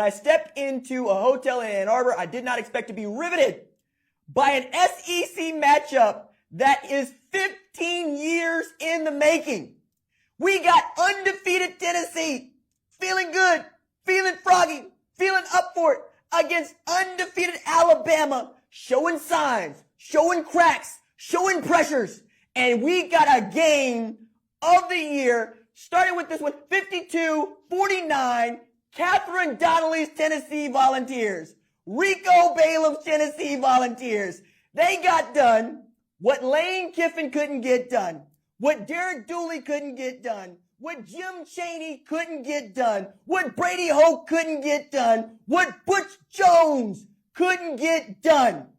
When I stepped into a hotel in Ann Arbor, I did not expect to be riveted by an SEC matchup that is 15 years in the making. We got undefeated Tennessee, feeling good, feeling froggy, feeling up for it, against undefeated Alabama, showing signs, showing cracks, showing pressures. And we got a game of the year, starting with this one, 52-49, Catherine Donnelly's Tennessee Volunteers, Rico Balaam's Tennessee Volunteers. They got done what Lane Kiffin couldn't get done, what Derek Dooley couldn't get done, what Jim Chaney couldn't get done, what Brady Hoke couldn't get done, what Butch Jones couldn't get done.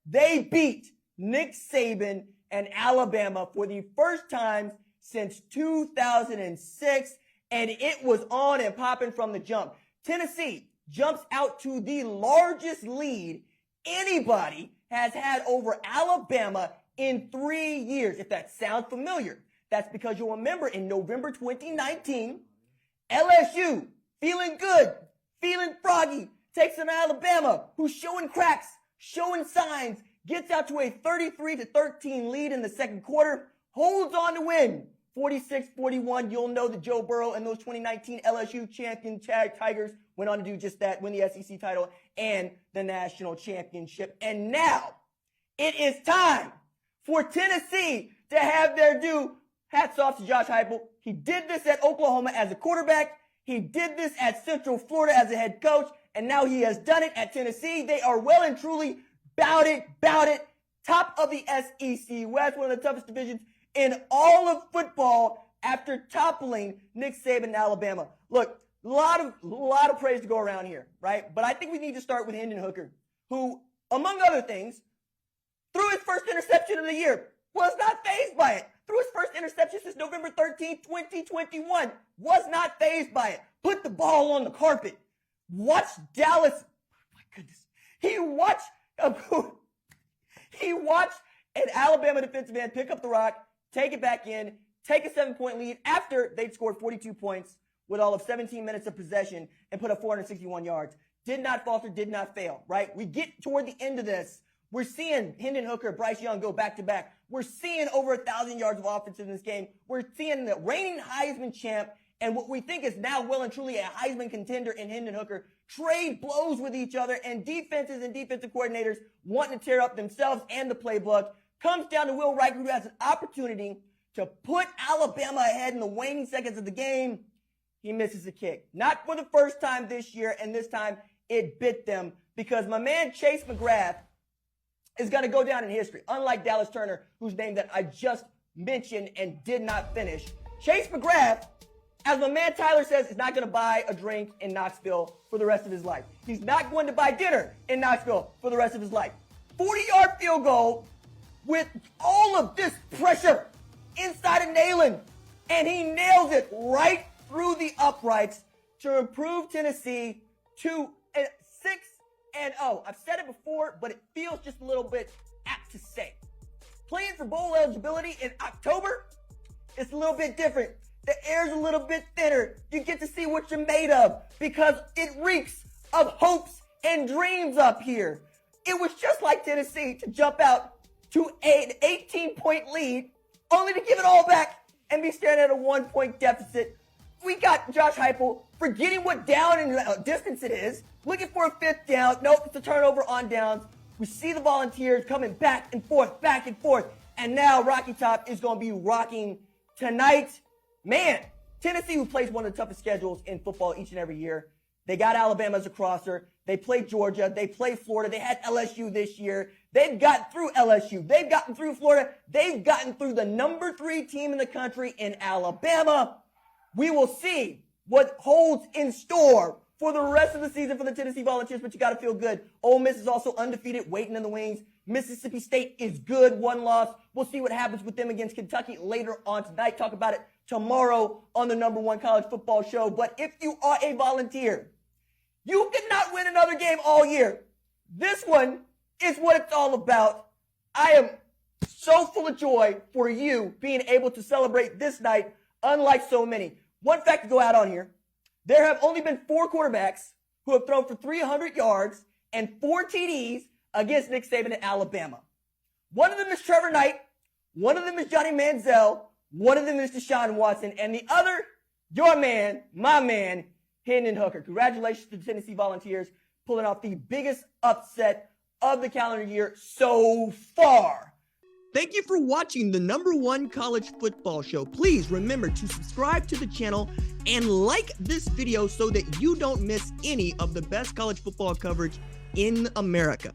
They beat Nick Saban and Alabama for the first time since 2006, and it was on and popping from the jump. Tennessee jumps out to the largest lead anybody has had over Alabama in 3 years. If that sounds familiar, that's because you'll remember in November 2019, LSU, feeling good, feeling froggy, takes on Alabama, who's showing cracks, showing signs, gets out to a 33-13 lead in the second quarter, holds on to win 46-41. You'll know that Joe Burrow and those 2019 LSU champion Tigers went on to do just that, win the SEC title and the national championship. And now it is time for Tennessee to have their due. Hats off to Josh Heupel. He did this at Oklahoma as a quarterback. He did this at Central Florida as a head coach. And now he has done it at Tennessee. They are well and truly bout it. Top of the SEC West, one of the toughest divisions in all of football after toppling Nick Saban and Alabama. Look, a lot of praise to go around here, right? But I think we need to start with Hendon Hooker, who, among other things, threw his first interception of the year, was not fazed by it. Threw his first interception since November 13th, 2021, was not fazed by it. Put the ball on the carpet. Watch Dallas. Oh my goodness. He watched an Alabama defensive end pick up the rock, take it back in, take a 7-point lead after they'd scored 42 points with all of 17 minutes of possession and put up 461 yards. Did not falter, did not fail, right? We get toward the end of this. We're seeing Hendon Hooker, Bryce Young go back-to-back. We're seeing over 1,000 yards of offense in this game. We're seeing the reigning Heisman champ and what we think is now well and truly a Heisman contender in Hendon Hooker trade blows with each other, and defenses and defensive coordinators wanting to tear up themselves and the playbook. Comes down to Will Riker, who has an opportunity to put Alabama ahead in the waning seconds of the game. He misses a kick. Not for the first time this year, and this time it bit them because my man Chase McGrath is going to go down in history. Unlike Dallas Turner, whose name that I just mentioned and did not finish. Chase McGrath, as my man Tyler says, is not going to buy a drink in Knoxville for the rest of his life. He's not going to buy dinner in Knoxville for the rest of his life. 40-yard field goal with all of this pressure inside of Neyland. And he nails it right through the uprights to improve Tennessee to 6-0. I've said it before, but it feels just a little bit apt to say. Playing for bowl eligibility in October, it's a little bit different. The air's a little bit thinner. You get to see what you're made of because it reeks of hopes and dreams up here. It was just like Tennessee to jump out to an 18-point lead, only to give it all back and be staring at a 1-point deficit. We got Josh Heupel forgetting what down and distance it is, looking for a 5th down. Nope, it's a turnover on downs. We see the Volunteers coming back and forth, and now Rocky Top is going to be rocking tonight. Man, Tennessee, who plays one of the toughest schedules in football each and every year. They got Alabama as a crosser. They played Georgia. They played Florida. They had LSU this year. They've gotten through LSU. They've gotten through Florida. They've gotten through the number 3 team in the country in Alabama. We will see what holds in store for the rest of the season for the Tennessee Volunteers, but you got to feel good. Ole Miss is also undefeated, waiting in the wings. Mississippi State is good, 1 loss. We'll see what happens with them against Kentucky later on tonight. Talk about it tomorrow on the #1 college football show. But if you are a Volunteer, you did not win another game all year. This one is what it's all about. I am so full of joy for you being able to celebrate this night, unlike so many. One fact to go out on here. There have only been 4 quarterbacks who have thrown for 300 yards and 4 TDs against Nick Saban at Alabama. One of them is Trevor Knight. One of them is Johnny Manziel. One of them is Deshaun Watson. And the other, your man, my man, Hendon Hooker. Congratulations to the Tennessee Volunteers pulling off the biggest upset of the calendar year so far. Thank you for watching the #1 college football show. Please remember to subscribe to the channel and like this video so that you don't miss any of the best college football coverage in America.